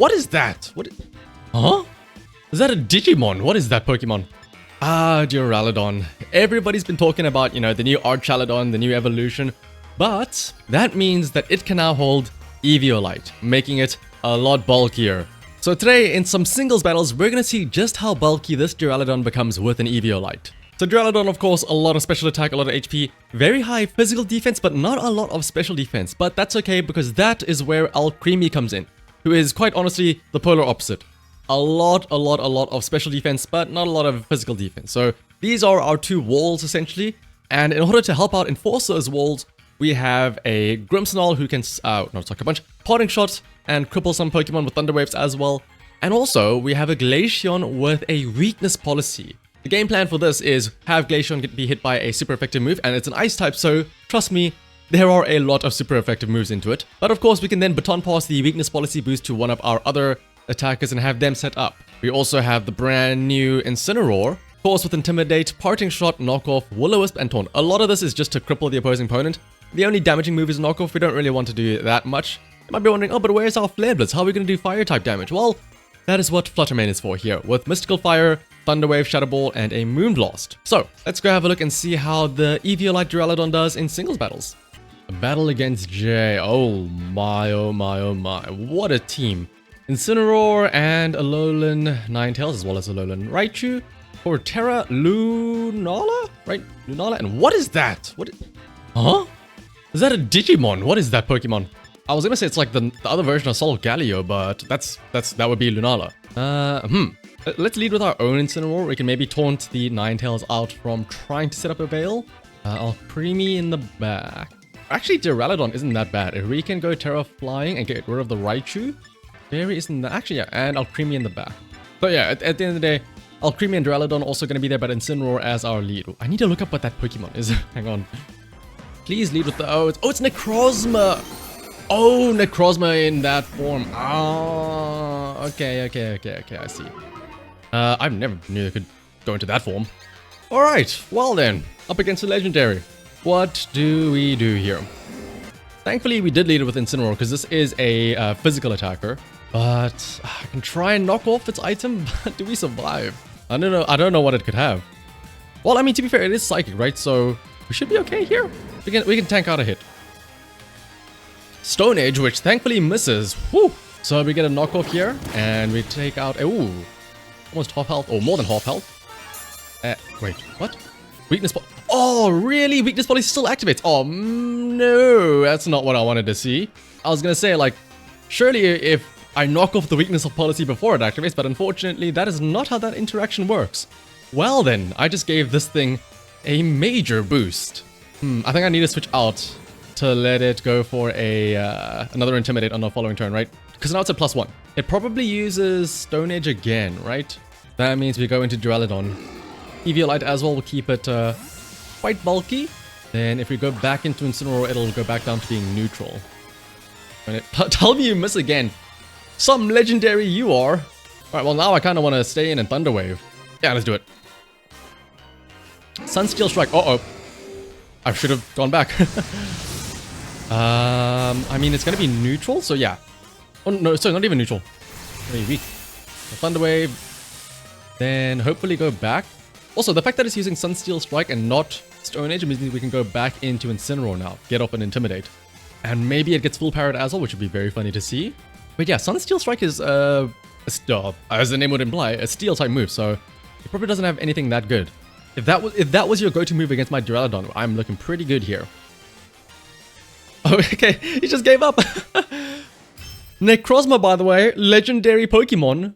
What is that? Huh? Is that a Digimon? What is that Pokemon? Ah, Duraladon. Everybody's been talking about, the new Archaladon, the new evolution, but that means that it can now hold Eviolite, making it a lot bulkier. So today, in some singles battles, we're gonna see just how bulky this Duraladon becomes with an Eviolite. So Duraladon, of course, a lot of special attack, a lot of HP, very high physical defense, but not a lot of special defense. But that's okay, because that is where Alcremie comes in, who is quite honestly the polar opposite. A lot of special defense, but not a lot of physical defense. So these are our two walls, essentially. And in order to help out enforce those walls, we have a Grimmsnarl who can, Sucker Punch, Parting Shot, and cripple some Pokemon with Thunder Waves as well. And also, we have a Glaceon with a weakness policy. The game plan for this is have Glaceon be hit by a super effective move, and it's an Ice type, so trust me, there are a lot of super effective moves into it. But of course, we can then baton pass the weakness policy boost to one of our other attackers and have them set up. We also have the brand new Incineroar, of course with Intimidate, Parting Shot, Knockoff, Will-O-Wisp, and Taunt. A lot of this is just to cripple the opposing opponent. The only damaging move is Knockoff. We don't really want to do that much. You might be wondering, oh, but where's our Flare Blitz? How are we going to do fire type damage? Well, that is what Fluttermane is for here, with Mystical Fire, Thunder Wave, Shadow Ball, and a Moonblast. So, let's go have a look and see how the Eviolite Duraladon does in singles battles. A battle against Jay. Oh my, oh my, oh my. What a team. Incineroar and Alolan Ninetales, as well as Alolan Raichu. Torterra, Lunala? Right? Lunala? And what is that? Huh? Is that a Digimon? What is that Pokemon? I was gonna say it's like the other version of Solgaleo, but that would be Lunala. Let's lead with our own Incineroar. We can maybe taunt the Ninetales out from trying to set up a Veil. Alcremie in the back. Actually, Duraladon isn't that bad. If we can go Terra Flying and get rid of the Raichu, Fairy isn't that. Actually, yeah, and Alcremie in the back. So yeah, at the end of the day, Alcremie and Duraladon also gonna be there, but Incineroar as our lead. I need to look up what that Pokemon is. Hang on. Please lead with the it's Necrozma! Oh, Necrozma in that form. Ah, okay, I see. I've never knew it could go into that form. Alright, well then, up against a legendary. What do we do here? Thankfully, we did lead it with Incineroar, because this is a physical attacker. But I can try and knock off its item, but do we survive? I don't know what it could have. Well, I mean, to be fair, it is psychic, right? So we should be okay here. We can tank out a hit. Stone Edge, which thankfully misses. Whew. So we get a knockoff here, and we take out almost half health, or more than half health. Wait, what? Weakness policy. Oh, really? Weakness policy still activates. Oh, no, that's not what I wanted to see. I was gonna say, like, surely if I knock off the weakness of policy before it activates, but unfortunately, that is not how that interaction works. Well then, I just gave this thing a major boost. I think I need to switch out to let it go for another Intimidate on the following turn, right? Because now it's a +1. It probably uses Stone Edge again, right? That means we go into Duraladon. Eviolite as well will keep it quite bulky. Then if we go back into Incineroar, it'll go back down to being neutral. Tell me you miss again. Some legendary you are. Alright, well now I kind of want to stay in and Thunder Wave. Yeah, let's do it. Sunsteel Strike. Uh-oh. I should have gone back. I mean, it's going to be neutral, so yeah. Oh, no, sorry, not even neutral. Very weak. A Thunder Wave. Then hopefully go back. Also, the fact that it's using Sunsteel Strike and not Stone Edge means we can go back into Incineroar now. Get off and Intimidate. And maybe it gets full parried as well, which would be very funny to see. But yeah, Sunsteel Strike is, as the name would imply, a steel type move, so it probably doesn't have anything that good. If that was your go-to move against my Duraladon, I'm looking pretty good here. Oh, okay, he just gave up. Necrozma, by the way, legendary Pokemon.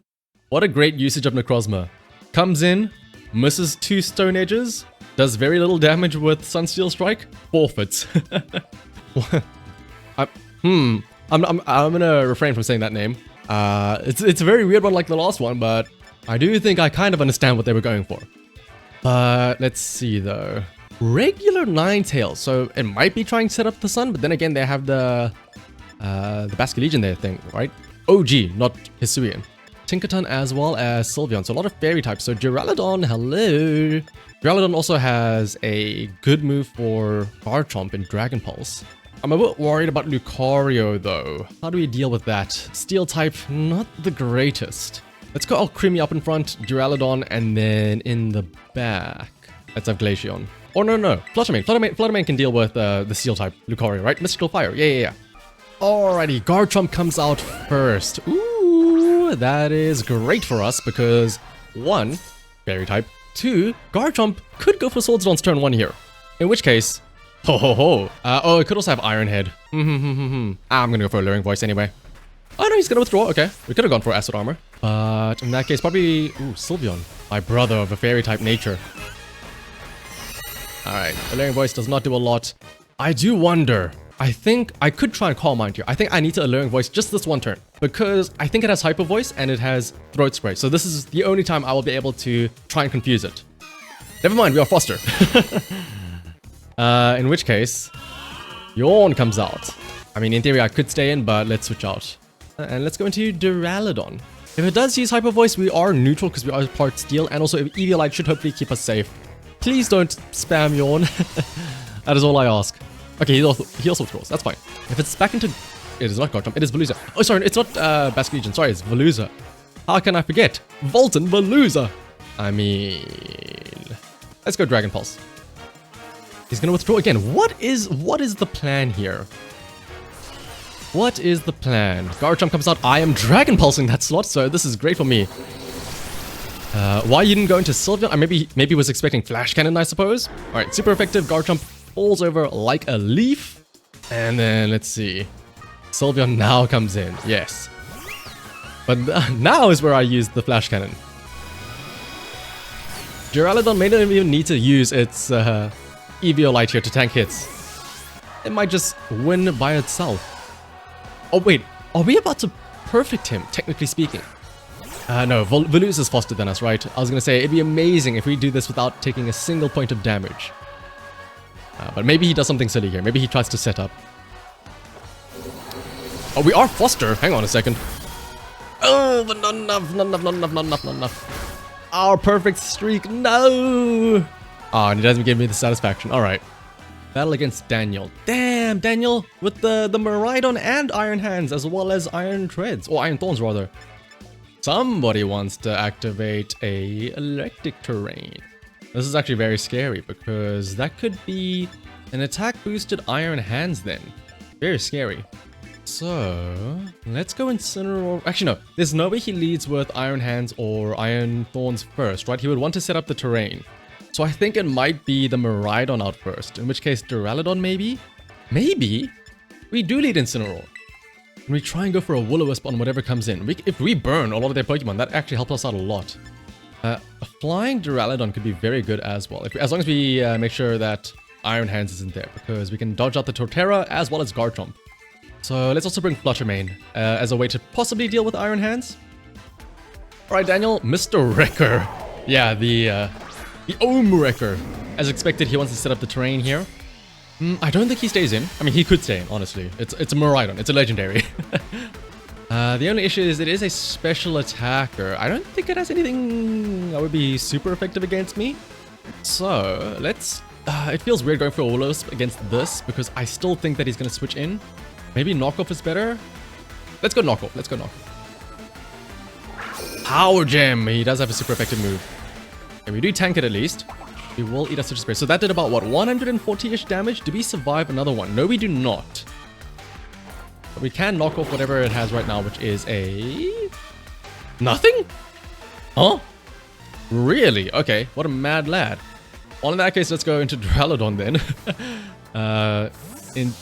What a great usage of Necrozma. Comes in, misses 2 Stone Edges, does very little damage with Sunsteel Strike, forfeits. I'm gonna refrain from saying that name. It's a very weird one like the last one, but I do think I kind of understand what they were going for. But let's see though. Regular Ninetales, so it might be trying to set up the sun, but then again they have the Basculegion there thing, right? OG, not Hisuian. Tinkaton as well as Sylveon, so a lot of fairy types. So Duraladon, hello. Duraladon also has a good move for Garchomp and Dragon Pulse. I'm a bit worried about Lucario though. How do we deal with that? Steel type, not the greatest. Let's go Alcremie up in front, Duraladon, and then in the back, let's have Glaceon. Or no, Fluttermane. Fluttermane can deal with the Steel type Lucario, right? Mystical Fire, yeah. Alrighty, Garchomp comes out first. Ooh, that is great for us because 1, Fairy type, 2, Garchomp could go for Swords Dance turn 1 here. In which case, oh, it could also have Iron Head. I'm gonna go for Alluring Voice anyway. Oh no, he's gonna withdraw. Okay, we could have gone for Acid Armor. But in that case, probably... Ooh, Sylveon. My brother of a Fairy type nature. Alright, Alluring Voice does not do a lot. I do wonder. I think I could try and Calm Mind here. I think I need to Alluring Voice just this one turn. Because I think it has Hyper Voice and it has Throat Spray. So this is the only time I will be able to try and confuse it. Never mind, we are Foster. In which case, Yawn comes out. I mean, in theory, I could stay in, but let's switch out. And let's go into Duraladon. If it does use Hyper Voice, we are neutral because we are part Steel, and also Eviolite should hopefully keep us safe. Please don't spam Yawn. That is all I ask. Okay, he also withdraws. That's fine. If it's back into... It is not Garchomp, it is Veluza. Oh, sorry, it's not Basculegion. Sorry, it's Veluza. How can I forget? Volton Veluza. I mean... Let's go Dragon Pulse. He's gonna withdraw again. What is the plan here? What is the plan? Garchomp comes out. I am Dragon Pulsing that slot, so this is great for me. Why you didn't go into Sylveon? Maybe was expecting Flash Cannon, I suppose. Alright, super effective. Garchomp falls over like a leaf. And then, let's see. Sylveon now comes in. Yes. But now is where I use the Flash Cannon. Duraladon may not even need to use its Eviolite here to tank hits. It might just win by itself. Oh wait, are we about to perfect him, technically speaking? No, Veluza is faster than us, right? I was gonna say, it'd be amazing if we do this without taking a single point of damage. But maybe he does something silly here. Maybe he tries to set up. Oh, we are Foster. Hang on a second. Oh, but not enough. Our perfect streak, no! Oh, and he doesn't give me the satisfaction. Alright. Battle against Daniel. Damn, Daniel with the Miraidon and Iron Hands, as well as Iron Treads. Or Iron Thorns, rather. Somebody wants to activate a electric terrain. This is actually very scary, because that could be an attack-boosted Iron Hands then. Very scary. So, let's go Incineroar. Actually, no. There's no way he leads with Iron Hands or Iron Thorns first, right? He would want to set up the terrain. So I think it might be the Miraidon out first, in which case Duraladon maybe? Maybe we do lead Incineroar. And we try and go for a Will-O-Wisp on whatever comes in. If we burn a lot of their Pokemon, that actually helps us out a lot. A flying Duraladon could be very good as well, as long as we make sure that Iron Hands isn't there, because we can dodge out the Torterra as well as Garchomp. So let's also bring Fluttermane as a way to possibly deal with Iron Hands. Alright, Daniel, Mr. Wrecker. Yeah, the Ohm Wrecker. As expected, he wants to set up the terrain here. I don't think he stays in. I mean, he could stay in, honestly. It's a Miraidon. It's a legendary. The only issue is it is a special attacker. I don't think it has anything that would be super effective against me. So, let's... it feels weird going for a Will-O-Wisp against this, because I still think that he's going to switch in. Maybe Knockoff is better? Let's go Knockoff. Let's go Knockoff. Power Gem! He does have a super effective move. Okay, we do tank it at least. We will eat a Citrus Spray. So that did about, what, 140-ish damage? Do we survive another one? No, we do not. But we can knock off whatever it has right now, which is a... Nothing? Huh? Really? Okay, what a mad lad. Well, in that case, let's go into Duraladon then.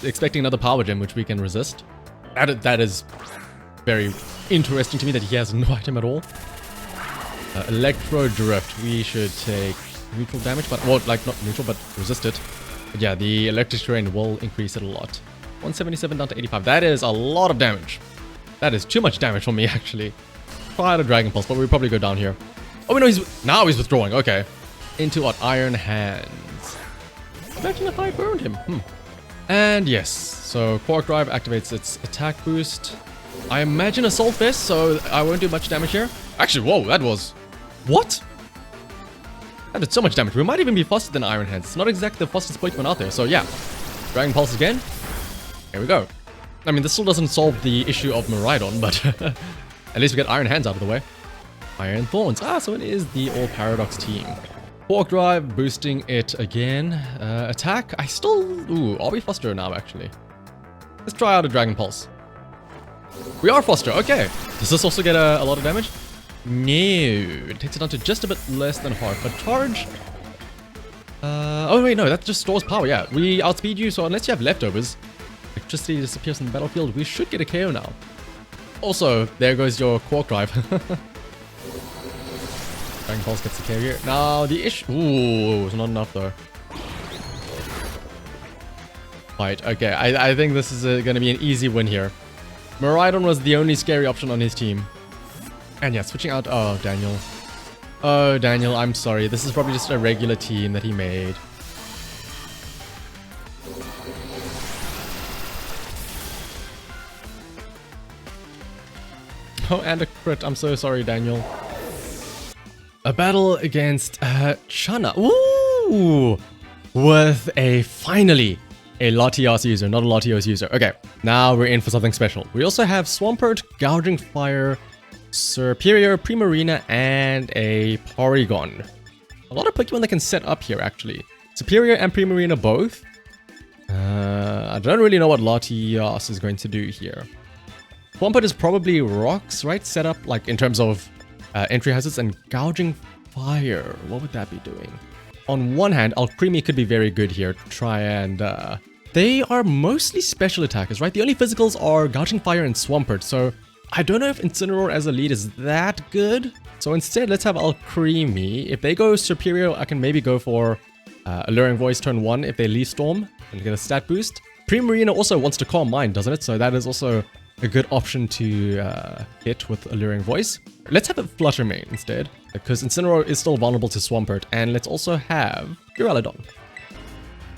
Expecting another Power Gem, which we can resist. That is very interesting to me that he has no item at all. Electro Drift. We should take neutral damage, but well, like not neutral, but resist it. But yeah, the electric terrain will increase it a lot. 177 down to 85. That is a lot of damage. That is too much damage for me, actually. Try to Dragon Pulse, but we'll probably go down here. Oh, no, now he's withdrawing. Okay. Into what? Iron Hands. Imagine if I burned him. And yes, so Quark Drive activates its attack boost. I imagine Assault Fist, so I won't do much damage here. Actually, whoa, that was... What? That did so much damage. We might even be faster than Iron Hands. It's not exactly the fastest Pokemon out there, so yeah. Dragon Pulse again. There we go. I mean, this still doesn't solve the issue of Miraidon, but at least we get Iron Hands out of the way. Iron Thorns. Ah, so it is the All Paradox team. Quark Drive, boosting it again. Attack. I still... Ooh, are we Foster now, actually? Let's try out a Dragon Pulse. We are Foster, okay. Does this also get a lot of damage? No. It takes it down to just a bit less than half. But charge... oh wait, no, that just stores power, yeah. We outspeed you, so unless you have leftovers, electricity disappears from the battlefield, we should get a KO now. Also, there goes your Quark Drive. Dragon Pulse gets the KO here. Now, the issue... Ooh, it's not enough though. Right, okay, I think this is going to be an easy win here. Miraidon was the only scary option on his team. And yeah, switching out... Oh, Daniel. Oh, Daniel, I'm sorry. This is probably just a regular team that he made. Oh, and a crit. I'm so sorry, Daniel. A battle against Chana. Ooh! With a, finally, a Latios user, not a Latios user. Okay, now we're in for something special. We also have Swampert, Gouging Fire, Superior, Primarina, and a Porygon. A lot of Pokemon that can set up here, actually. Superior and Primarina both. I don't really know what Latios is going to do here. Swampert is probably Rocks, right? Set up, like, in terms of entry hazards, and Gouging Fire. What would that be doing? On one hand, Alcremie could be very good here to try and... They are mostly special attackers, right? The only physicals are Gouging Fire and Swampert, so I don't know if Incineroar as a lead is that good. So instead, let's have Alcremie. If they go Superior, I can maybe go for Alluring Voice turn 1 if they Leaf Storm and get a stat boost. Primarina also wants to Calm Mind, doesn't it? So that is also a good option to hit with Alluring Voice. Let's have a Flutter Mane instead, because Incineroar is still vulnerable to Swampert. And let's also have Duraladon.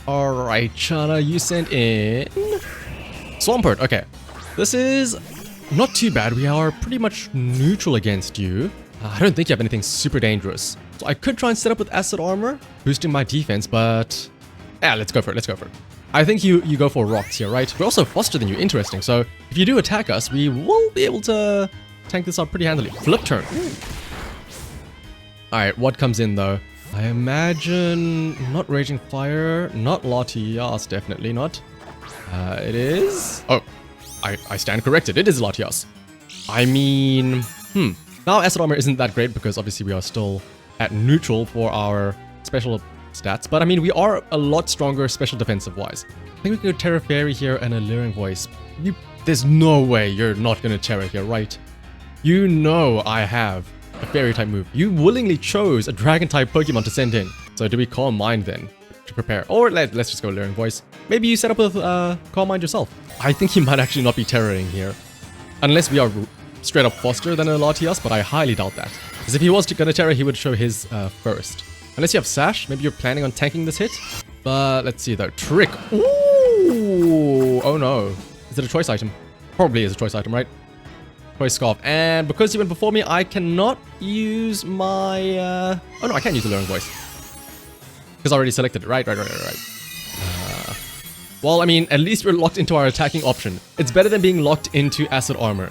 Alright, Chana, you sent in Swampert. Okay, this is not too bad. We are pretty much neutral against you. I don't think you have anything super dangerous. So I could try and set up with Acid Armor, boosting my defense, but... Yeah, let's go for it, let's go for it. I think you go for Rocks here, right? We're also faster than you, interesting. So if you do attack us, we will be able to tank this out pretty handily. Flip turn. Alright, what comes in though? I imagine not Raging Fire, not Latias, definitely not. It is... Oh, I stand corrected. It is Latias. I mean... Now Acid Armor isn't that great because obviously we are still at neutral for our special stats. But I mean, we are a lot stronger special defensive-wise. I think we can go Terra Fairy here and Alluring Voice. There's no way you're not going to Terra here, right? You know I have a Fairy-type move. You willingly chose a Dragon-type Pokemon to send in. So do we Calm Mind then to prepare? Or let's just go Alluring Voice. Maybe you set up with Calm Mind yourself. I think he might actually not be Terraing here. Unless we are straight up faster than a Latias, but I highly doubt that. Because if he was going to Terra, he would show his first. Unless you have Sash, maybe you're planning on tanking this hit. But let's see though. Trick. Ooh! Oh no. Is it a choice item? Probably is a choice item, right? Choice Scarf. And because you went before me, I cannot use my... Oh no, I can use the Alluring Voice. Because I already selected it. Right. Well, I mean, at least we're locked into our attacking option. It's better than being locked into Acid Armor.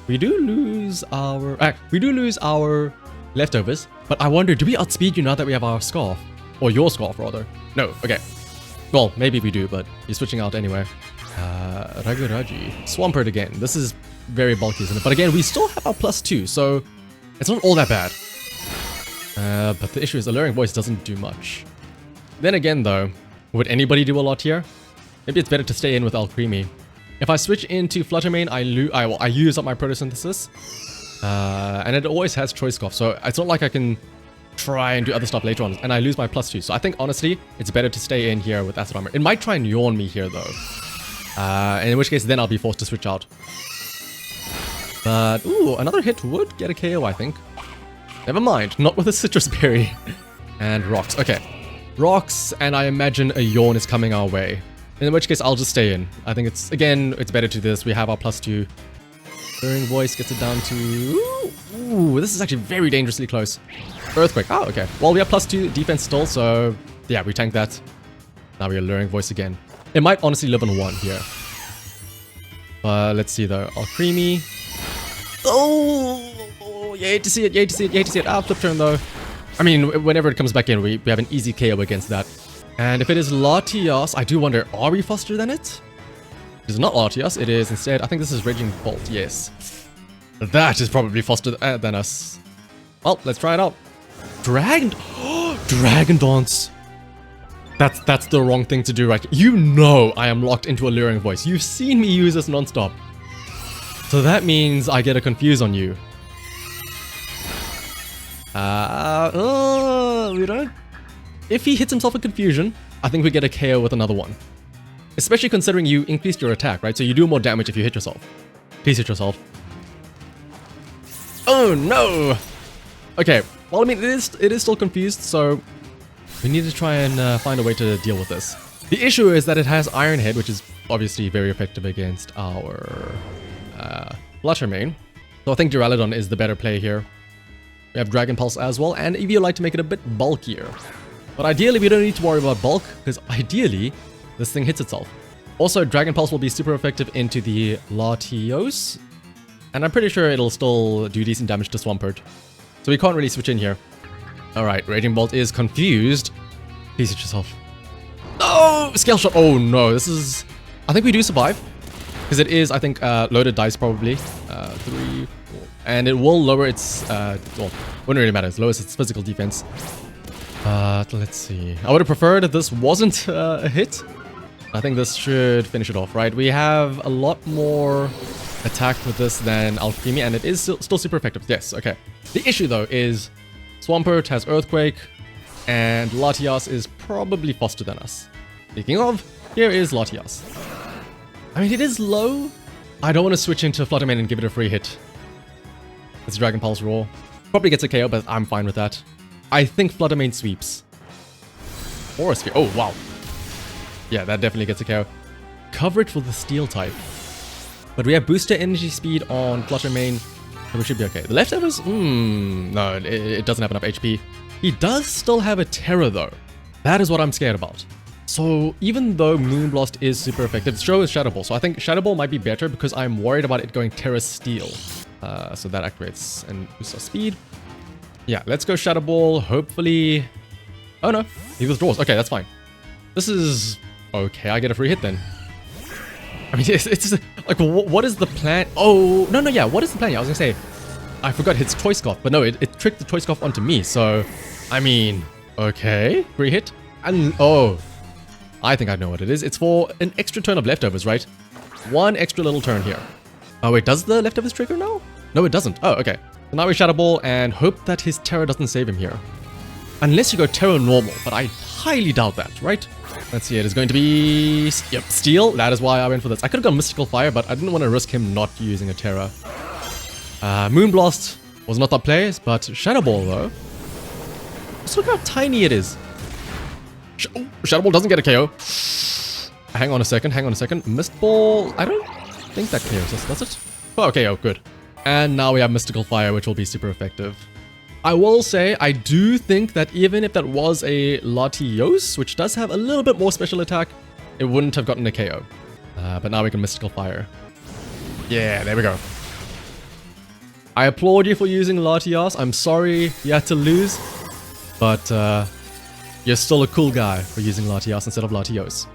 We do lose our leftovers, but I wonder, do we outspeed you now that we have our Scarf? Or your Scarf, rather. No, okay. Well, maybe we do, but you're switching out anyway. Raguraji. Swampert again. This is very bulky, isn't it? But again, we still have our +2, so it's not all that bad. But the issue is Alluring Voice doesn't do much. Then again, though, would anybody do a lot here? Maybe it's better to stay in with Alcremie. If I switch into Flutter Mane, I use up my Photosynthesis. And it always has Choice Scarf, so it's not like I can try and do other stuff later on, and I lose my +2. So I think, honestly, it's better to stay in here with Acid Armor. It might try and yawn me here, though. And in which case, then I'll be forced to switch out. But, ooh, another hit would get a KO, I think. Never mind, not with a Citrus Berry. And Rocks, okay. Rocks, and I imagine a yawn is coming our way. In which case, I'll just stay in. I think it's, again, it's better to this. We have our +2. Alluring Voice gets it down to... Ooh, this is actually very dangerously close. Earthquake. Oh, okay. Well, we have +2 defense still, so... Yeah, we tank that. Now we're Alluring Voice again. It might honestly live on 1 here. Let's see though. Creamy. Oh, you hate to see it, you hate to see it, you hate to see it. Ah, flip turn though. I mean, whenever it comes back in, we have an easy KO against that. And if it is Latias, I do wonder, are we faster than it? It is not Latias, it is instead, I think this is Raging Bolt, yes. That is probably faster than us. Well, let's try it out. Dragon Dance. That's the wrong thing to do, right? You know I am locked into Alluring Voice. You've seen me use this non-stop. So that means I get a confuse on you. We don't. If he hits himself with confusion, I think we get a KO with another one. Especially considering you increased your attack, right? So you do more damage if you hit yourself. Please hit yourself. Oh no! Okay, well I mean it is still confused, so we need to try and find a way to deal with this. The issue is that it has Iron Head, which is obviously very effective against our Fluttermane. So I think Duraladon is the better play here. We have Dragon Pulse as well, and Eviolite to make it a bit bulkier. But ideally, we don't need to worry about bulk, because ideally, this thing hits itself. Also, Dragon Pulse will be super effective into the Latios, and I'm pretty sure it'll still do decent damage to Swampert. So we can't really switch in here. Alright, Raging Bolt is confused. Please hit yourself. Oh! Scale Shot! Oh no, this is... I think we do survive. Because it is, I think, loaded dice probably. 3, 4... And it will lower its, well, wouldn't really matter. It lowers its physical defense. Let's see. I would have preferred if this wasn't a hit. I think this should finish it off, right? We have a lot more attack with this than Alchemy, and it is still super effective. Yes, okay. The issue, though, is Swampert has Earthquake, and Latias is probably faster than us. Speaking of, here is Latias. I mean, it is low. I don't want to switch into Fluttermane and give it a free hit. It's Dragon Pulse Raw. Probably gets a KO, but I'm fine with that. I think Fluttermane sweeps. Or a Sphere. Oh, wow. Yeah, that definitely gets a KO. Coverage for the Steel type. But we have booster energy speed on Fluttermane, so we should be okay. The leftovers? No, it doesn't have enough HP. He does still have a Terror, though. That is what I'm scared about. So even though Moonblast is super effective, so is Shadow Ball. So I think Shadow Ball might be better because I'm worried about it going Terra Steel. So that activates and boosts our speed. Yeah, let's go Shadow Ball. Hopefully... Oh no, he withdraws. Okay, that's fine. This is... Okay, I get a free hit then. I mean, it's like, what is the plan? Oh, no, yeah, what is the plan? Yeah, I was gonna say, I forgot his Choice Scarf, but no, it tricked the Choice Scarf onto me. So, I mean, okay, free hit. And, oh... I think I know what it is. It's for an extra turn of leftovers, right? One extra little turn here. Oh wait, does the leftovers trigger now? No, it doesn't. Oh, okay. So now we Shadow Ball and hope that his Terror doesn't save him here. Unless you go Terror normal, but I highly doubt that, right? Let's see, it is going to be... Yep, Steel. That is why I went for this. I could have gone Mystical Fire, but I didn't want to risk him not using a Terror. Moonblast was not that play, but Shadow Ball though. Just look how tiny it is. Shadow Ball doesn't get a KO. Hang on a second. Mist Ball, I don't think that KOs us, does it? Oh, okay, oh, good. And now we have Mystical Fire, which will be super effective. I will say, I do think that even if that was a Latios, which does have a little bit more special attack, it wouldn't have gotten a KO. But now we can Mystical Fire. Yeah, there we go. I applaud you for using Latios. I'm sorry you had to lose, but you're still a cool guy for using Latias instead of Latios.